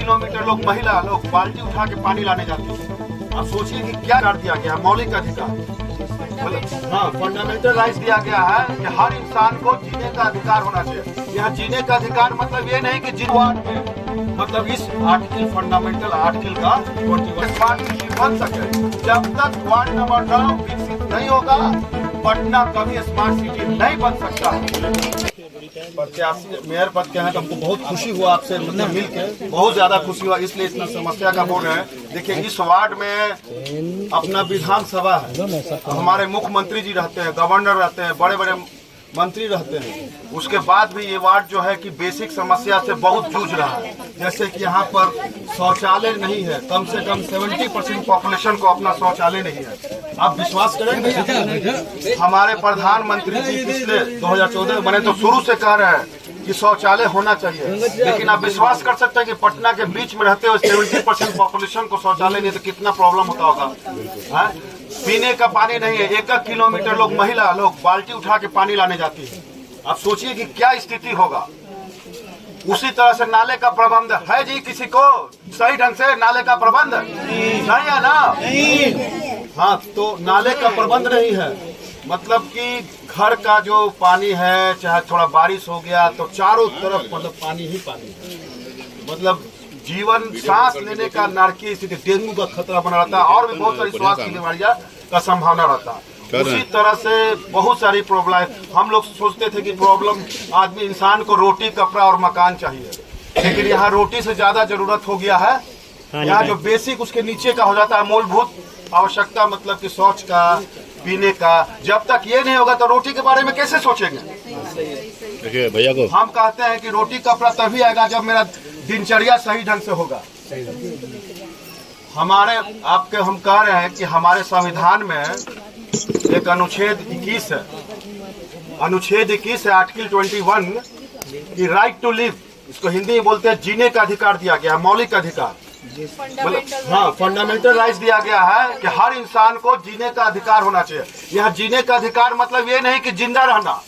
Kilometre लोग महिला लोग बाल्टी उठा के पानी लाने जाते हैं। अब सोचिए कि क्या कर दिया गया, मौलिक अधिकार हाँ फंडामेंटल राइट्स दिया गया है कि हर इंसान को जीने का अधिकार होना चाहिए। यहाँ जीने का अधिकार मतलब ये नहीं कि जिन वार्ड में मतलब इस आर्टिकल फंडामेंटल आर्टिकल का स्मार्ट सिटी बन सके, जब तक वार्ड नंबर 9 विकसित नहीं होगा पटना कभी स्मार्ट सिटी नहीं बन सकता। प्रत्याशी मेयर पद के हैं तो हमको बहुत खुशी हुआ आपसे मतलब मिल के, बहुत ज्यादा खुशी हुआ, इसलिए इतना समस्या का बोल रहे हैं। देखिए इस वार्ड में अपना विधानसभा है, हमारे मुख्यमंत्री जी रहते हैं, गवर्नर रहते हैं, बड़े बड़े मंत्री रहते हैं, उसके बाद भी ये वार्ड जो है कि बेसिक समस्या से बहुत जूझ रहा है। जैसे कि यहाँ पर शौचालय नहीं है, कम से कम 70% पॉपुलेशन को अपना शौचालय नहीं है। आप विश्वास करेंगे हमारे प्रधानमंत्री जी पिछले 2014 में बने तो शुरू से कह रहे हैं कि शौचालय होना चाहिए, लेकिन आप विश्वास कर सकते हैं कि पटना के बीच में रहते हुए 70% पॉपुलेशन को शौचालय नहीं तो कितना प्रॉब्लम होता होगा। पीने का पानी नहीं है, 1 किलोमीटर लोग महिला लोग बाल्टी उठा के पानी लाने जाती है। आप सोचिए कि क्या स्थिति होगा। उसी तरह से नाले का प्रबंध है जी, किसी को सही ढंग से नाले का प्रबंध नहीं है ना। हाँ तो नाले का प्रबंध नहीं है, मतलब कि घर का जो पानी है चाहे थोड़ा बारिश हो गया तो चारों तरफ मतलब पानी ही पानी है। मतलब जीवन सांस लेने का नारकीय स्थिति, डेंगू का खतरा बना रहता है और भी बहुत सारी स्वास्थ्य की बीमारियां का संभावना रहता है। उसी तरह से बहुत सारी प्रॉब्लम, हम लोग सोचते थे कि प्रॉब्लम आदमी इंसान को रोटी कपड़ा और मकान चाहिए, लेकिन यहाँ रोटी से ज्यादा जरूरत हो गया है। यहाँ जो बेसिक उसके नीचे का हो जाता है मूलभूत आवश्यकता, मतलब कि शौच का पीने का, जब तक ये नहीं होगा तो रोटी के बारे में कैसे सोचेंगे। देखिए भैया को हम कहते हैं कि रोटी कपड़ा तभी आएगा जब मेरा दिनचर्या सही ढंग से होगा। हमारे आपके हम कह रहे हैं कि हमारे संविधान में एक अनुच्छेद 21 है, अनुच्छेद 21 है आर्टिकल 21 की राइट टू लिव, इसको हिंदी में बोलते हैं जीने का अधिकार दिया गया, मौलिक अधिकार हाँ फंडामेंटल राइट्स दिया गया है कि हर इंसान को जीने का अधिकार होना चाहिए। यहाँ जीने का अधिकार मतलब ये नहीं कि जिंदा रहना,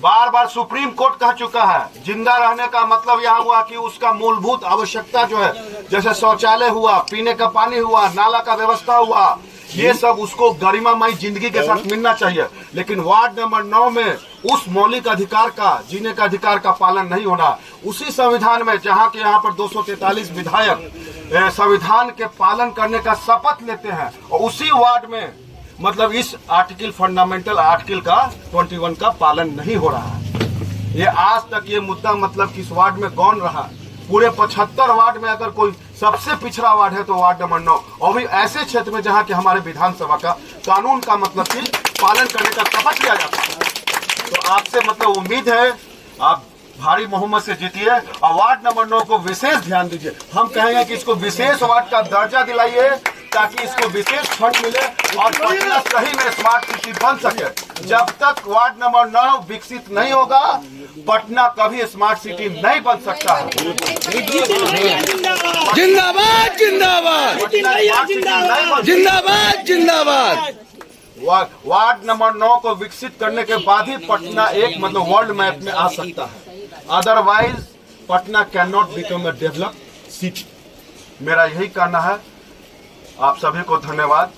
बार बार सुप्रीम कोर्ट कह चुका है जिंदा रहने का मतलब यहाँ हुआ कि उसका मूलभूत आवश्यकता जो है, जैसे शौचालय हुआ, पीने का पानी हुआ, नाला का व्यवस्था हुआ, ये सब उसको गरिमामय जिंदगी के साथ मिलना चाहिए। लेकिन वार्ड नंबर 9 में उस मौलिक अधिकार का, जीने का अधिकार का पालन नहीं होना। उसी संविधान में जहाँ के यहाँ पर 243 विधायक संविधान के पालन करने का शपथ लेते हैं, और उसी वार्ड में मतलब इस आर्टिकल फंडामेंटल आर्टिकल का 21 का पालन नहीं हो रहा है। ये आज तक ये मुद्दा मतलब कि इस वार्ड में गौन रहा। पूरे 75 वार्ड में अगर कोई सबसे पिछड़ा वार्ड है तो वार्ड नंबर 9, और भी ऐसे क्षेत्र में जहाँ के हमारे विधानसभा का कानून का मतलब कि पालन करने का शपथ लिया जाता है। तो आपसे मतलब उम्मीद है आप भारी बहुमत से जीतिए और वार्ड नंबर 9 को विशेष ध्यान दीजिए। हम कहेंगे कि इसको विशेष वार्ड का दर्जा दिलाइए ताकि इसको विशेष फंड मिले और पटना सही में स्मार्ट सिटी बन सके। जब तक वार्ड नंबर 9 विकसित नहीं होगा पटना कभी स्मार्ट सिटी नहीं बन सकता है। जिंदाबाद जिंदाबाद जिंदाबाद जिंदाबाद। वार्ड नंबर 9 को विकसित करने के बाद ही पटना एक मतलब वर्ल्ड मैप में आ सकता है, otherwise Patna can not become a developed city. मेरा यही कहना है। आप सभी को धन्यवाद।